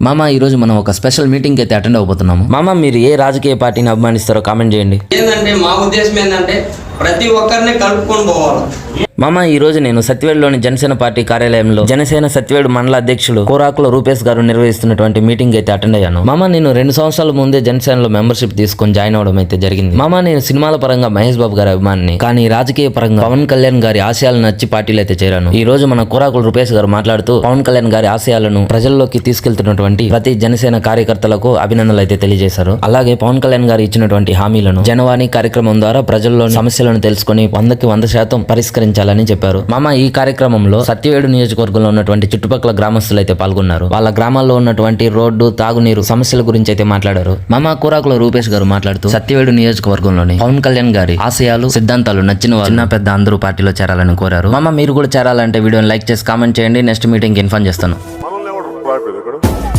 మామ ఈ రోజు మనం ఒక స్పెషల్ మీటింగ్ అయితే అటెండ్ అవబోతున్నాము. మామ మీరు ఏ రాజకీయ పార్టీని అభిమానిస్తారో కామెంట్ చేయండి. ఏంటంటే మా ఉద్దేశం ఏంటంటే ప్రతి ఒక్కరిని కలుపుకొని పోవాలి. మామ ఈ రోజు నేను సత్యవేడులోని జనసేన పార్టీ కార్యాలయంలో జనసేన సత్యవేడు మండల అధ్యక్షులు కోరాకుల రూపేష్ గారు నిర్వహిస్తున్నటువంటి మీటింగ్ అయితే అటెండ్ అయ్యాను. మామ నేను 2 సంవత్సరాల ముందే జనసేనలో మెంబర్షిప్ తీసుకొని జాయిన్ అవడం అయితే జరిగింది. మామ నేను సినిమాల పరంగా మహేష్ బాబు గారి అభిమానిని, కానీ రాజకీయ పరంగా పవన్ కళ్యాణ్ గారి ఆశయాలను నచ్చి పార్టీలు అయితే చేరాను. ఈ రోజు మన కోరాకుల రూపేష్ గారు మాట్లాడుతూ పవన్ కళ్యాణ్ గారి ఆశయాలను ప్రజల్లోకి తీసుకెళ్తున్నటువంటి ప్రతి జనసేన కార్యకర్తలకు అభినందనలు అయితే తెలియజేశారు. అలాగే పవన్ కళ్యాణ్ గారు ఇచ్చినటువంటి హామీలను జనవాణి కార్యక్రమం ద్వారా ప్రజల్లోని సమస్యలను తెలుసుకుని 100% పరిష్కరించాలని చెప్పారు. మామ ఈ కార్యక్రమంలో సత్యవేడు నియోజకవర్గంలో ఉన్నటువంటి చుట్టుపక్కల గ్రామస్తులు అయితే పాల్గొన్నారు. వాళ్ళ గ్రామాల్లో ఉన్నటువంటి రోడ్డు, తాగునీరు సమస్యల గురించి అయితే మాట్లాడారు. మామ కోరాకుల రూపేష్ గారు మాట్లాడుతూ సత్యవేడు నియోజకవర్గంలోని పవన్ కళ్యాణ్ గారి ఆశయాలు, సిద్ధాంతాలు నచ్చిన వాళ్ళు చిన్న పెద్ద అందరూ పార్టీలో చేరాలని కోరారు. మామ మీరు కూడా చేరాలంటే వీడియోని లైక్ చేసి కామెంట్ చేయండి. నెక్స్ట్ మీటింగ్ ఇన్ఫార్మ్ చేస్తాను.